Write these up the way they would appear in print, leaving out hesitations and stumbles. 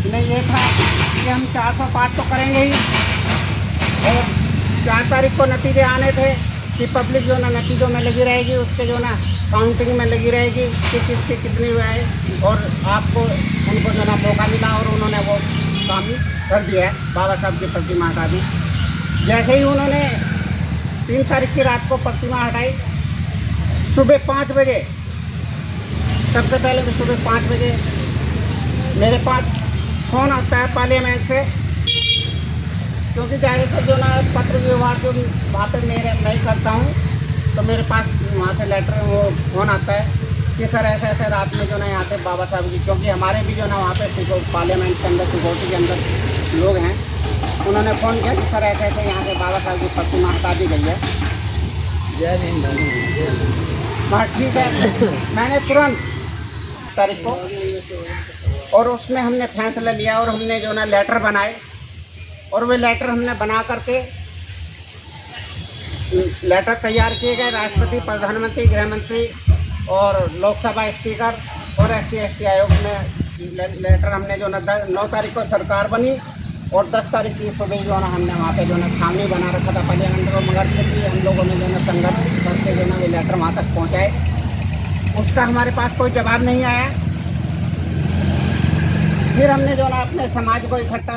में ये था कि हम 400 पार तो करेंगे ही, और 4 तारीख को नतीजे आने थे कि पब्लिक जो ना नतीजों में लगी रहेगी, उसके जो ना काउंटिंग में लगी रहेगी कि किसकी कितनी हुआ है, और आपको उनको जो ना मौका मिला और उन्होंने वो काम कर दिया है, बाबा साहब की प्रतिमा हटा दी। जैसे ही उन्होंने 3 तारीख की रात को प्रतिमा हटाई, सुबह 5 बजे, सबसे पहले तो सुबह 5 बजे मेरे पास फ़ोन आता है पार्लियामेंट से, क्योंकि ज़्यादातर जो ना पत्र व्यवहार जो वहाँ पर मैं ही करता हूँ, तो मेरे पास वहाँ से लेटर वो फ़ोन आता है कि सर ऐसे ऐसे रात में जो ना यहाँ पे बाबा साहब की, क्योंकि हमारे भी जो ना वहाँ पे पार्लियामेंट के अंदर सिक्योरिटी के अंदर लोग हैं, उन्होंने फ़ोन किया कि सर ऐसे ऐसे यहाँ पे बाबा साहब की प्रतिमा हटा दी गई है। जय भीम भाई। हाँ ठीक है, मैंने तुरंत तारीख को, और उसमें हमने फैसला लिया और हमने जो ना लेटर बनाए, और वे लेटर हमने बना करके लेटर तैयार किए गए। राष्ट्रपति, प्रधानमंत्री, गृह मंत्री और लोकसभा स्पीकर और SC/ST आयोग में लेटर हमने जो ना 9 तारीख को सरकार बनी, और 10 तारीख की सुबह जो ना हमने वहाँ पे जो ना छावनी बना रखा था पार्लियामेंट को, मगर फिर भी हम लोगों ने जो ना संघर्ष करके जो ना वे लेटर वहाँ तक पहुँचाए। उसका हमारे पास कोई जवाब नहीं आया। फिर हमने जो ना अपने समाज को इकट्ठा,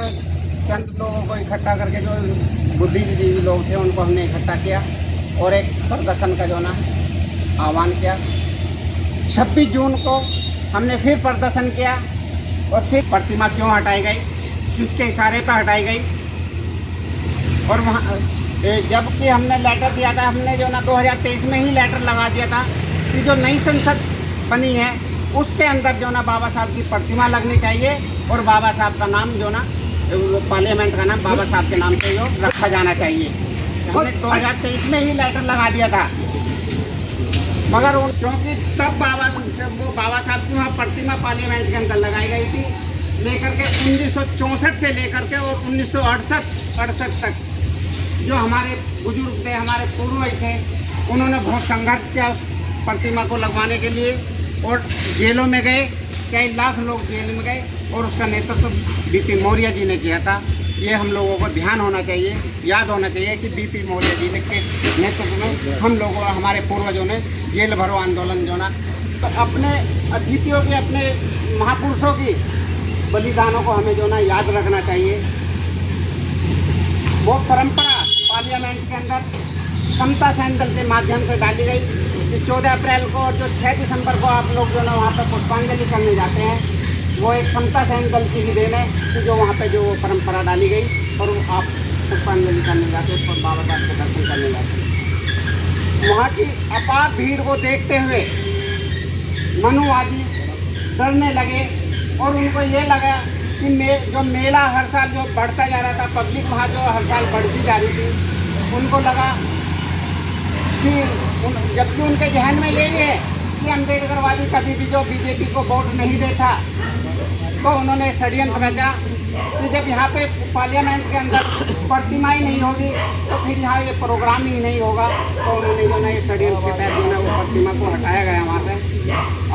चंद लोगों को इकट्ठा करके, जो बुद्धिजीवी लोग थे उनको हमने इकट्ठा किया और एक प्रदर्शन का जो ना आह्वान किया। 26 जून को हमने फिर प्रदर्शन किया, और फिर प्रतिमा क्यों हटाई गई, किसके इशारे पर हटाई गई, और वहाँ जबकि हमने लेटर दिया था, हमने जो ना 2023 में ही लेटर लगा दिया था कि जो नई संसद बनी है उसके अंदर जो ना बाबा साहब की प्रतिमा लगनी चाहिए, और बाबा साहब का नाम जो ना पार्लियामेंट का नाम बाबा साहब के नाम से जो रखा जाना चाहिए। हमने 2023 में ही लेटर लगा दिया था, मगर क्योंकि तब वो बाबा साहब की वहाँ प्रतिमा पार्लियामेंट के अंदर लगाई गई थी, लेकर के 1964 से लेकर के और 1968 तक जो हमारे बुजुर्ग थे, हमारे पूर्वज थे, उन्होंने बहुत संघर्ष किया उस प्रतिमा को लगवाने के लिए, और जेलों में गए, कई लाख लोग जेल में गए, और उसका नेतृत्व BP मौर्य जी ने किया था। ये हम लोगों को ध्यान होना चाहिए, याद होना चाहिए कि BP मौर्य जी के नेतृत्व में हम लोगों, हमारे पूर्वजों ने जेल भरो आंदोलन जो ना, तो अपने अतिथियों की, अपने महापुरुषों की बलिदानों को हमें जो ना याद रखना चाहिए। वो परंपरा पार्लियामेंट के अंदर समता सैन दल के माध्यम से डाली गई कि 14 अप्रैल को और जो 6 दिसंबर को आप लोग जो ना वहाँ पर पुष्पांजलि करने जाते हैं, वो एक समता सैन दल की ही देन है कि जो वहाँ पे जो परंपरा डाली गई, और आप पुष्पांजलि करने जाते हैं और बाबा साहब के दर्शन करने जाते हैं। वहाँ की अपार भीड़ को देखते हुए मनुवादी डरने लगे, और उनको ये लगा कि जो मेला हर साल जो बढ़ता जा रहा था, पब्लिक वहाँ जो हर साल बढ़ती जा रही थी, उनको लगा कि जबकि उनके जहन में यही है कि अम्बेडकरवादी कभी भी जो BJP को वोट नहीं देता, तो उन्होंने षड्यंत्र रचा कि जब यहाँ पे पार्लियामेंट के अंदर प्रतिमा ही नहीं होगी तो फिर यहाँ ये प्रोग्राम ही नहीं होगा, तो उन्होंने जो ना ये षड्यंत्र के तहत जो ना वो प्रतिमा को हटाया गया वहाँ से।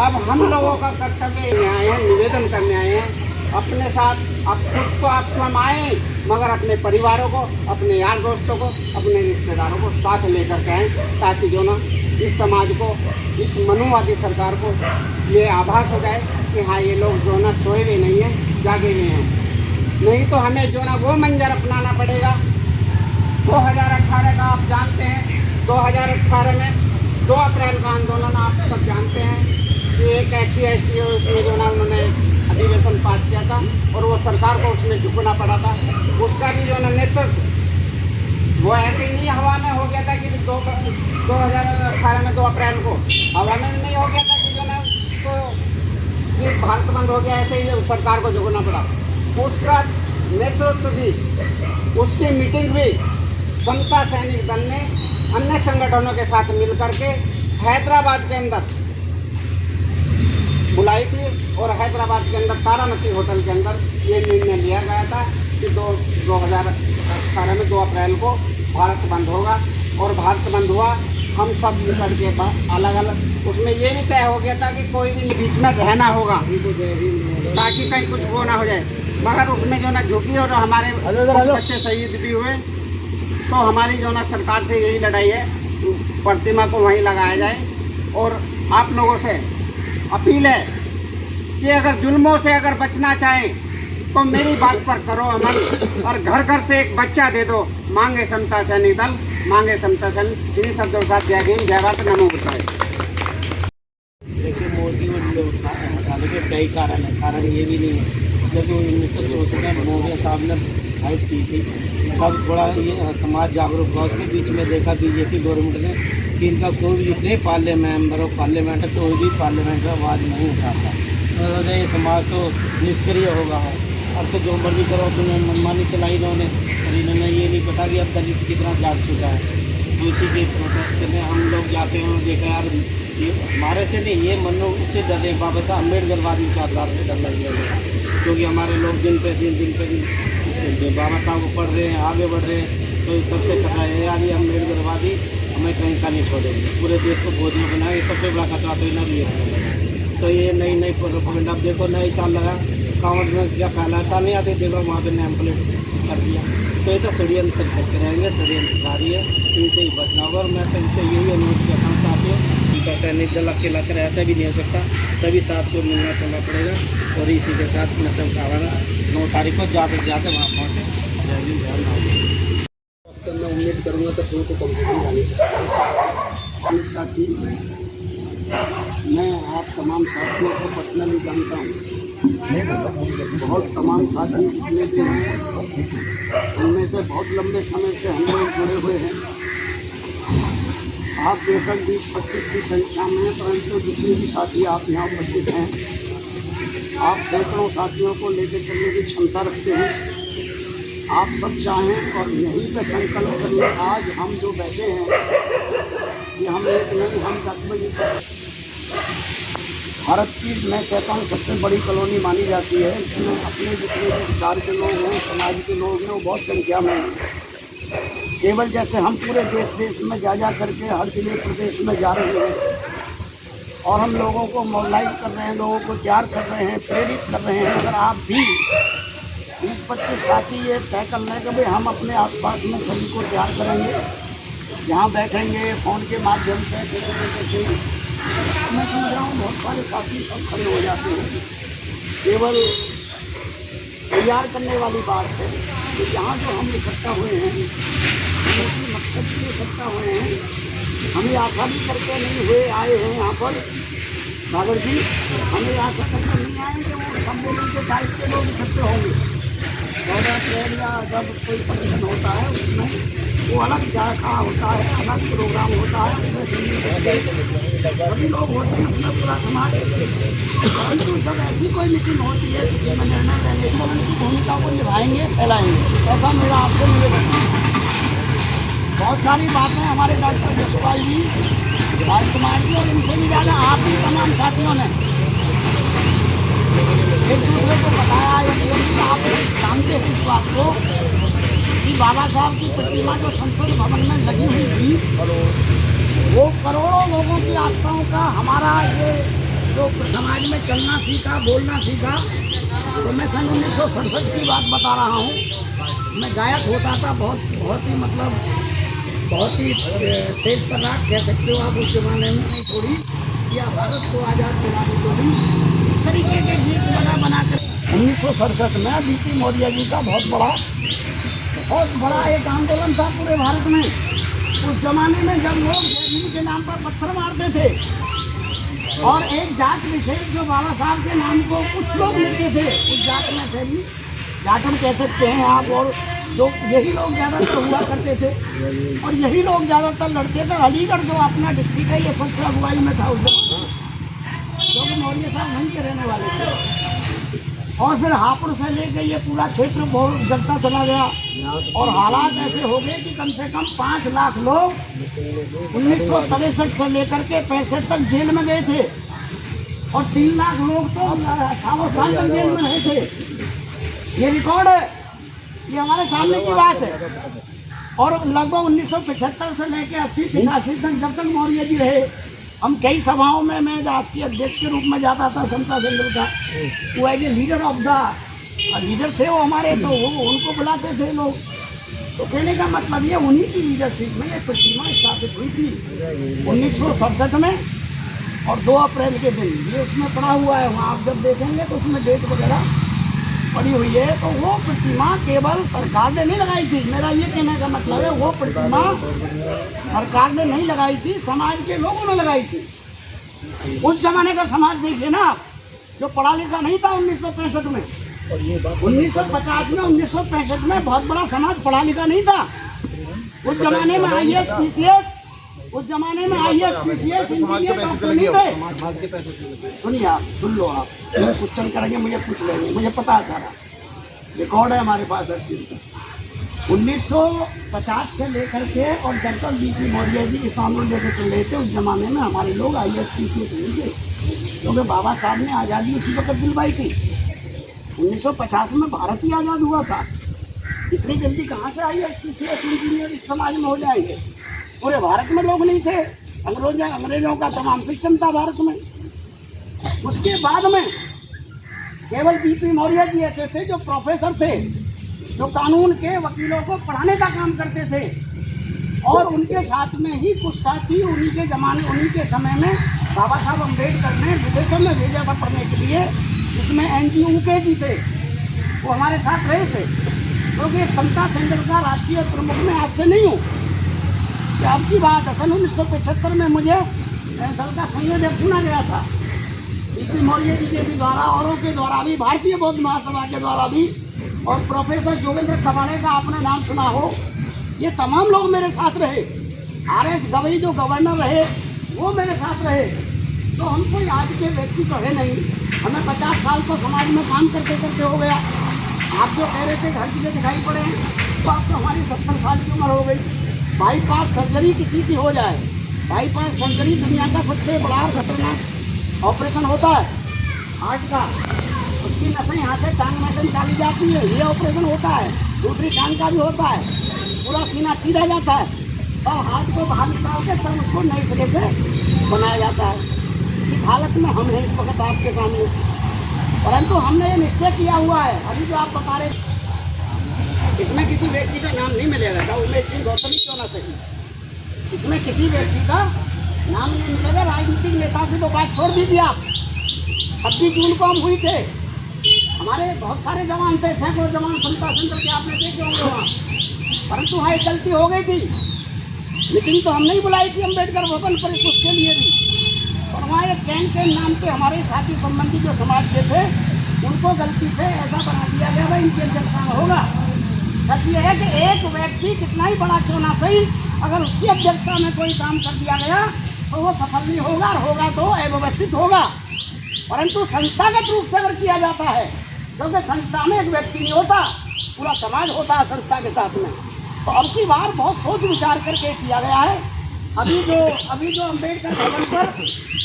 अब हम लोगों का कर्तव्य आए हैं, निवेदन करने आए हैं, अपने साथ अब खुद तो आप स्वयं आए, मगर अपने परिवारों को, अपने यार दोस्तों को, अपने रिश्तेदारों को साथ लेकर के आएँ, ताकि जो ना इस समाज को, इस मनुवादी सरकार को ये आभास हो जाए कि हाँ ये लोग जो ना सोए हुए नहीं हैं, जागे हुए हैं। नहीं तो हमें जो ना वो मंजर अपनाना पड़ेगा। 2018 का आप जानते हैं, 2018 में 2 अप्रैल का आंदोलन आप सब जानते हैं कि एक SC/ST उसमें जो ना उन्होंने अधिवेशन पास किया था, और वो सरकार को उसमें झुकना पड़ा था। उसका भी जो ना नेतृत्व वो ऐसे ही नहीं हवा में हो गया था कि 2018 में 2 अप्रैल को हवा में नहीं हो गया था कि जो ना तो भारत बंद हो गया, ऐसे ही सरकार को झुकना पड़ा। उसका नेतृत्व भी, उसकी मीटिंग भी समता सैनिक दल ने अन्य संगठनों के साथ मिलकर के हैदराबाद के अंदर बुलाई थी, और हैदराबाद के अंदर तारामती होटल के अंदर ये निर्णय लिया गया था कि 2018 में 2 अप्रैल को भारत बंद होगा, और भारत बंद हुआ। हम सब मिलकर के अलग अलग उसमें ये भी तय हो गया था कि कोई भी बीच में रहना होगा ताकि कहीं कुछ वो ना हो जाए, मगर उसमें जो ना झुकी और हमारे कुछ बच्चे शहीद भी हुए। तो हमारी जो ना सरकार से यही लड़ाई है, प्रतिमा को वहीं लगाया जाए। और आप लोगों से अपील है कि अगर जुल्मों से अगर बचना चाहें तो मेरी बात पर करो अमल, और घर घर से एक बच्चा दे दो। मांगे समता सैनिक दल, मांगे समता सैनिक। इन्हीं शब्दों के साथ जय भीम, जय भारत, नमो बुद्धाय। देखिए मोदी हटाने के कई कारण है। कारण ये भी नहीं है, जब 1964 में मोदी साहब ने फाइट की थी तब थोड़ा ये समाज जागरूक हुआ। उसके बीच में देखा बीजेपी गवर्नमेंट ने कि इनका कोई भी जितने मेंबर ऑफ पार्लियामेंट है कोई भी पार्लियामेंट का आवाज़ नहीं उठाता, तो ये समाज तो निष्क्रिय होगा। अब तो जो मर्जी करो, तुमने मनमानी चलाई इन्होंने, और इन्होंने ये नहीं पता कि अब दलित कितना जाग चुका है। तो इसी के प्रोटेस्ट में हम लोग जाते हैं और देखा यार ये हमारे से नहीं, ये मनो इससे डरे बाबा साहब अम्बेडकरवादी विचारधारा से डर लग गया, क्योंकि हमारे लोग दिन पे दिन बाबा साहब को पढ़ रहे हैं, आगे बढ़ रहे हैं। तो सबसे खतरा है यार ये अम्बेडकरवादी हमें कहीं का नहीं छोड़ेंगे, पूरे देश को भोजन बनाए। सबसे बड़ा खतरा तो इन्हें भी है। तो ये नई प्रोपेगेंडा अब देखो, नई साल लगा कांवड़ में क्या फैलाता नहीं आते, देखो वहाँ पे नेम प्लेट कर दिया। तो ये तो षड्यंत्र करते रहेंगे, षड्यंत्रकारी है, इनसे ही बचना होगा। और मैं सबसे यही अनुरोध करना चाहती हूँ, उनका सैनिक दल अकेला कर ऐसा भी नहीं हो सकता, सभी साथ को मिलना चलना पड़ेगा। और इसी के साथ मैं सब आवाना 9 तारीख को ज़्यादा से ज़्यादा वहाँ पहुँचे। जय हिंद, जय भारत। तो मैं उम्मीद करूँगा तो फिर तो कम्प्लीट जानी चाहिए। साथी, मैं आप तमाम साथियों को पर्सनली जानता हूँ, बहुत तमाम साथी जितने भी हैं उनमें से बहुत लंबे समय से हम लोग जुड़े हुए हैं। आप बेशक 20-25 की संख्या में, परंतु जितने भी साथी आप यहाँ उपस्थित हैं, आप सैकड़ों साथियों को लेकर चलने की क्षमता रखते हैं। आप सब चाहें और यहीं पर संकल्प करिए। आज हम जो बैठे हैं कि हम एक नहीं, हम 10 बजे तक भारत की, मैं कहता हूँ, सबसे बड़ी कॉलोनी मानी जाती है, जिसमें अपने जितने भी विचार के लोग हैं, समाज के लोग हैं, वो बहुत संख्या में हैं। केवल जैसे हम पूरे देश में जा करके हर जिले प्रदेश में जा रहे हैं और हम लोगों को मोबिलाइज कर रहे हैं, लोगों को तैयार कर रहे हैं, प्रेरित कर रहे हैं। अगर आप भी 20-25 साथी ये तय कर लें कि भाई हम अपने आसपास में सभी को तैयार करेंगे, जहाँ बैठेंगे फ़ोन के माध्यम से कैसे मैं समझ रहा हूँ बहुत सारे साथी सब खड़े हो जाते हैं। केवल तैयार करने वाली बात है कि यहाँ जो हम इकट्ठा हुए हैं, उसी मकसद के लिए इकट्ठा हुए हैं। हमें आशा भी करके नहीं हुए आए हैं यहाँ पर सागर जी, हमें आशा करके नहीं आए कि वो सम्मेलन के टाइप के लोग इकट्ठे होंगे। 14 अप्रैल या जब कोई फंक्शन होता है उसमें वो अलग जायका होता है, अलग प्रोग्राम होता है, उसमें सभी लोग होते हैं, अपना पूरा समाज। परंतु जब ऐसी कोई मीटिंग होती है किसी में निर्णय लेने की, उनकी भूमिका को निभाएंगे, फैलाएंगे, ऐसा मेरा आपसे निवेदन है। बहुत सारी बातें हमारे डॉक्टर जसपाल जी, राजकुमार जी और इनसे भी ज़्यादा आप भी तमाम साथियों ने एक दूसरे को बताया। ये आप जानते हैं इस बात को कि बाबा साहब की प्रतिमा जो संसद भवन में लगी हुई थी, वो करोड़ों लोगों की आस्थाओं का हमारा ये जो समाज में चलना सीखा, बोलना सीखा। तो मैं सन 1967 की बात बता रहा हूँ। मैं गायक होता था, बहुत ही मतलब बहुत ही तेज तर्राक कह सकते हो आप उस जमाने में, थोड़ी या भारत को आज़ाद कराने को भी इस तरीके के गीत बना कर 1967 में बीपी मौर्य जी का बहुत बड़ा एक आंदोलन था पूरे भारत में। उस जमाने में जब लोग जय के नाम पर पत्थर मारते थे और एक जात विशेष जो बाबा साहब के नाम को कुछ लोग लेते थे, उस जात में से भी जाट हम कह सकते हैं आप, और जो यही लोग ज़्यादातर हुआ करते थे और यही लोग ज़्यादातर लड़ते थे। अलीगढ़ जो अपना डिस्ट्रिक्ट है, ये सबसे अगुवाई में था उस जमाने, क्योंकि मौर्य साहब वहीं के रहने वाले थे। और फिर हापुड़ से लेकर ये पूरा क्षेत्र बहुत जगता चला गया और हालात ऐसे हो गए कि कम से कम 5 लाख लोग 1963 से लेकर के 65 तक जेल में गए थे और 3 लाख लोग तो सालों साल तक जेल में रहे थे। ये रिकॉर्ड है, ये हमारे सामने की बात है। और लगभग 1975 से लेकर 80-85 तक जब तक मौर्य जी रहे हम कई सभाओं में मैं राष्ट्रीय अध्यक्ष के रूप में जाता था समता सेंटर का, वो as a leader of the leader थे वो हमारे, तो वो उनको बुलाते थे लोग। तो कहने का मतलब ये उन्हीं की लीडरशिप में ये प्रतिमा स्थापित हुई थी 1967 में, और 2 अप्रैल के दिन ये उसमें पड़ा हुआ है। वहाँ आप जब देखेंगे तो उसमें डेट वगैरह पड़ी हुई है। तो वो प्रतिमा केवल सरकार ने नहीं लगाई थी, मेरा ये कहने का मतलब है वो प्रतिमा सरकार ने नहीं लगाई थी, समाज के लोगों ने लगाई थी। उस जमाने का समाज देखिए ना आप, जो पढ़ा लिखा नहीं था 1965 में, 1950 में 1965 में बहुत बड़ा समाज पढ़ा लिखा नहीं था। उस जमाने में IAS PCS, उस जमाने में IAS PCS इंजीनियर डॉक्टर नहीं थे। सुनिए आप, सुन लो आप, क्वेश्चन करेंगे मुझे पूछ लेंगे, मुझे पता है सारा, रिकॉर्ड है हमारे पास हर चीज़ का। 1950 से लेकर के और जब तक BP मौर्य जी किसानों लेकर चल रहे थे, उस जमाने में हमारे लोग IAS PCS नहीं थे, क्योंकि बाबा साहब ने आज़ादी उसी वक्त दिलवाई थी। 1950 में भारत ही आज़ाद हुआ था। इतनी जल्दी कहाँ से IAS PCS इंजीनियर इस समाज में हो जाएंगे? पूरे भारत में लोग नहीं थे, अंग्रेजों का तमाम सिस्टम था भारत में। उसके बाद में केवल BP मौर्य जी ऐसे थे जो प्रोफेसर थे, जो कानून के वकीलों को पढ़ाने का काम करते थे, और उनके साथ में ही कुछ साथी उन्हीं के ज़माने, उन्हीं के समय में बाबा साहब अम्बेडकर ने विदेशों में भेजा था पढ़ने के लिए, जिसमें NGO जी थे, वो हमारे साथ रहे थे। क्योंकि समता सेंटर का राष्ट्रीय प्रमुख में आज से नहीं हूँ, कि अब की बात है, सन 1975 में मुझे दल का संयोजक चुना गया था, BP मौर्य जी के भी द्वारा, औरों के द्वारा भी, भारतीय बौद्ध महासभा के द्वारा भी, और प्रोफेसर जोगेंद्र कबाड़े का आपने नाम सुना हो, ये तमाम लोग मेरे साथ रहे। RS गवई जो गवर्नर रहे वो मेरे साथ रहे। तो हम कोई आज के व्यक्ति तो है नहीं, हमें 50 साल तो समाज में काम करते करते हो गया। आप जो कह रहे थे हर चीज़ें दिखाई पड़े हैं, तो अब तो हमारी 70 साल की उम्र हो गई। बाईपास सर्जरी किसी की हो जाए, बाईपास सर्जरी दुनिया का सबसे बड़ा और खतरनाक ऑपरेशन होता है हार्ट का। उसकी नसें यहाँ से टांग में से निकाली जाती है, ये ऑपरेशन होता है। दूसरी टांग का भी होता है, पूरा सीना चीरा जाता है, तब हार्ट को बाहर निकाल के तब उसको नए सिरे से बनाया जाता है। इस हालत में हम हैं इस वक्त आपके सामने, परंतु हमने ये निश्चय किया हुआ है, अभी जो आप बता रहे, इसमें किसी व्यक्ति का नाम नहीं मिलेगा, चाहे उमेश सिंह गौतम ही क्यों ना सही, इसमें किसी व्यक्ति का नाम नहीं मिलेगा। राजनीतिक नेता की तो बात छोड़ दीजिए आप। 26 जून को हम हुई थे, हमारे बहुत सारे जवान थे, सैकड़ों जवान समता सेंटर के आपने देखे होंगे वहाँ, परंतु वहाँ एक गलती हो गई थी। मीटिंग तो हम नहीं बुलाई थी अम्बेडकर भवन पर, उसके लिए भी, और वहाँ एक कैंप के नाम पे हमारे साथी संबंधी जो समाज के थे, उनको गलती से ऐसा बना दिया गया भाई इनकी अध्यक्षता में होगा। सच ये है कि एक व्यक्ति कितना ही बड़ा क्यों ना सही, अगर उसकी अध्यक्षता में कोई काम कर दिया गया तो वो सफल नहीं होगा, और होगा तो अव्यवस्थित होगा। परंतु संस्थागत रूप से अगर किया जाता है, क्योंकि संस्था में एक व्यक्ति नहीं होता, पूरा समाज होता है संस्था के साथ में, तो अब की बार बहुत सोच विचार करके किया गया है। अभी जो अम्बेडकर भवन पर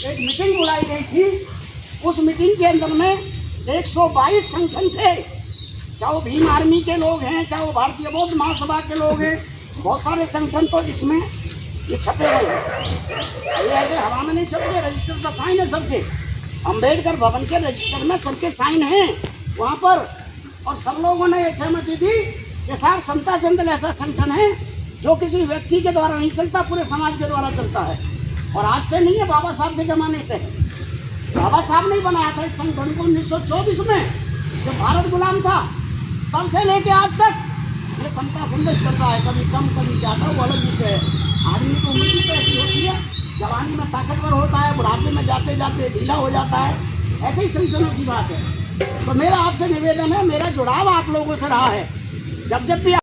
एक मीटिंग बुलाई गई थी, उस मीटिंग के अंदर में 122 संगठन थे, चाहे वो भीम आर्मी के लोग हैं, चाहे वो भारतीय बौद्ध महासभा के लोग हैं, बहुत सारे संगठन तो इसमें ये छपे हुए हैं। ये ऐसे हवा में नहीं छपे, रजिस्टर का साइन है सबके, अम्बेडकर भवन के रजिस्टर में सबके साइन हैं वहाँ पर। और सब लोगों ने ये सहमति दी कि साहब समता सेंटर ऐसा संगठन है जो किसी व्यक्ति के द्वारा नहीं चलता, पूरे समाज के द्वारा चलता है। और आज से नहीं है, बाबा साहब के ज़माने से है। बाबा साहब ने बनाया था इस संगठन को 1924 में, जब भारत गुलाम था, तब से लेके आज तक ये समता सेंटर चल रहा है। कभी कम कभी ज़्यादा, वो अलग विषय है। आदमी को उम्र तो ऐसी होती है, जवानी में ताकतवर होता है, बुढ़ापे में जाते जाते ढीला हो जाता है, ऐसे ही संगठनों की बात है। तो मेरा आपसे निवेदन है, मेरा जुड़ाव आप लोगों से रहा है, जब भी